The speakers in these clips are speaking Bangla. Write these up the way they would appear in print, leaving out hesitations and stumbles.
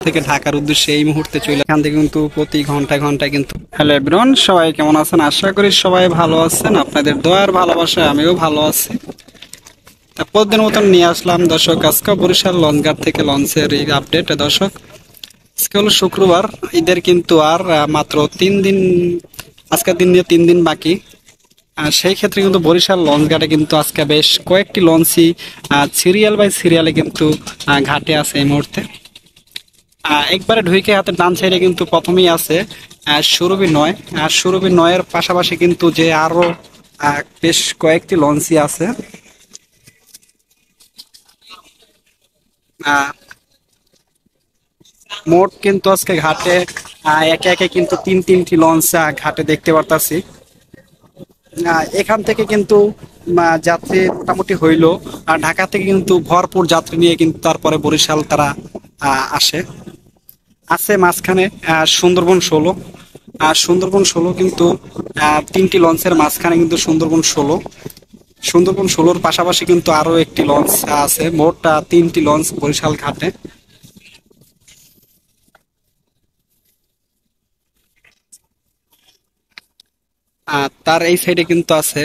থেকে ঢাকার উদ্দেশ্যে এই মুহূর্তে চলে। এখান থেকে কিন্তু প্রতি ঘন্টায় ঘন্টায় কিন্তু। হ্যালো এভরিওয়ান, সবাই কেমন আছেন? আশা করি সবাই ভালো আছেন। আপনাদের দয়ার ভালোবাসায় আমিও ভালো আছি। তা প্রতিদিন মতন নিয়ে আসলাম দর্শক আজকে বরিশাল লঞ্চঘাট থেকে লঞ্চের এই আপডেট। দর্শক আজকে হলো শুক্রবার, ঈদের কিন্তু আর মাত্র 3 দিন, আজকের দিন নিয়ে 3 দিন বাকি। আর সেই ক্ষেত্রে কিন্তু বরিশাল লঞ্চ ঘাটে কিন্তু আজকে বেশ কয়েকটি লঞ্চই সিরিয়াল বাই সিরিয়ালে কিন্তু ঘাটে আছে এই মুহূর্তে। একবারে ঢুকে হাতে ডান সাইডে কিন্তু প্রথমেই আছে সুরভি 9। আর সুরভি 9-এর পাশাপাশি কিন্তু যে আরো বেশ কয়েকটি লঞ্চই আছে। মোট কিন্তু আজকে ঘাটে একে একে কিন্তু তিনটি লঞ্চ ঘাটে দেখতে পারতাছি। এখান থেকে কিন্তু যাত্রী মোটামুটি হইলো। আর ঢাকা থেকে কিন্তু ভরপুর যাত্রী নিয়ে কিন্তু তারপরে বরিশাল তারা আসে। আছে মাঝখানে সুন্দরবন 16। আর সুন্দরবন 16 কিন্তু 3টি লঞ্চের মাঝখানে কিন্তু সুন্দরবন 16-র পাশাপাশি কিন্তু আরো একটি লঞ্চ আছে। মোট 3টি লঞ্চ বরিশাল ঘাটে। তার এই সাইডে কিন্তু আছে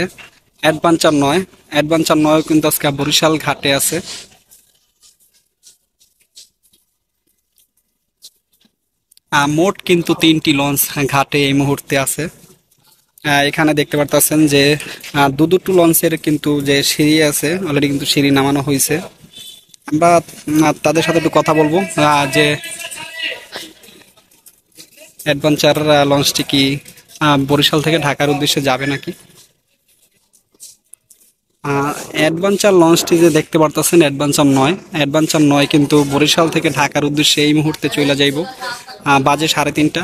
অ্যাডভেঞ্চার 9। অ্যাডভেঞ্চার 9 কিন্তু আজকে বরিশাল ঘাটে আছে। মোট কিন্তু 3টি লঞ্চ ঘাটে এই মুহূর্তে আছে। এখানে দেখতে পারতেছেন যে দুটো লঞ্চের কিন্তু যে সিঁড়ি আছে অলরেডি কিন্তু সিঁড়ি নামানো হয়েছে। আমরা তাদের সাথে একটু কথা বলবো যে অ্যাডভেঞ্চার লঞ্চটি কি বরিশাল থেকে ঢাকার উদ্দেশ্যে যাবে নাকি। অ্যাডভেঞ্চার লঞ্চটি যে দেখতে পারতেছেন অ্যাডভেঞ্চার 9 কিন্তু বরিশাল থেকে ঢাকার উদ্দেশ্যে এই মুহূর্তে চলে যাইব বাজে 3:30।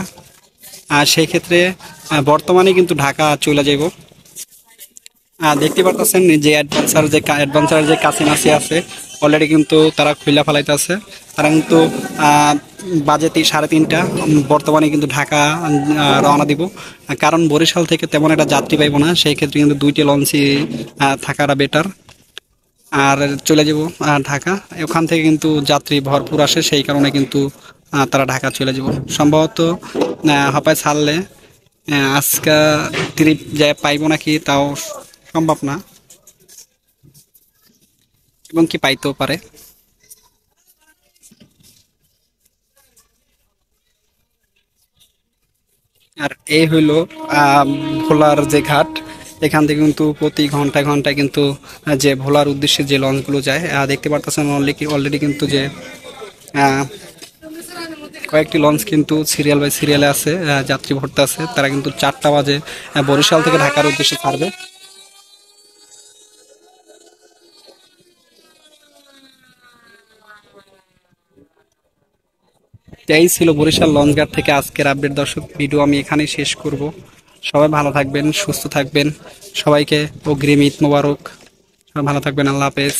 আর সেই ক্ষেত্রে বর্তমানে কিন্তু ঢাকা চলে যাইব। দেখতে পারতেছেন যে অ্যাডভেঞ্চার যে কাছাকাছি আছে অলরেডি কিন্তু তারা খুলে ফেলাইতেছে। তারা কিন্তু বাজে 3:30 বর্তমানে কিন্তু ঢাকা রওনা দিব। কারণ বরিশাল থেকে তেমন একটা যাত্রী পাইব না, সেই ক্ষেত্রে কিন্তু 2টি লঞ্চই থাকাটা বেটার। আর চলে যাব ঢাকা। ওখান থেকে কিন্তু যাত্রী ভরপুর আসে, সেই কারণে কিন্তু তারা ঢাকা চলে যাব সম্ভবত। হপায় ছাড়লে আজকে ট্রিপ যায় পাইব নাকি তাও সম্ভব না, এবং কি পাইতেও পারে। আর এই হইল ভোলার যে ঘাট। এখান থেকে কিন্তু প্রতি ঘন্টায় ঘন্টায় কিন্তু যে ভোলার উদ্দেশ্যে যে লঞ্চগুলো যায় দেখতে পারতেছেন অলরেডি কিন্তু যে আহ, কয়েকটি লঞ্চ কিন্তু সিরিয়াল বাই সিরিয়ালে আছে, যাত্রী ভর্তি আছে। তারা কিন্তু 4টা বাজে বরিশাল থেকে ঢাকার উদ্দেশ্যে ছাড়বে। এই ছিল বরিশাল লঞ্চঘাট থেকে আজকের আপডেট। দর্শক ভিডিও আমি এখানেই শেষ করব। সবাই ভালো থাকবেন, সুস্থ থাকবেন। সবাইকে অগ্রিম ঈদ মোবারক। সবাই ভালো থাকবেন। আল্লাহ হাফেজ।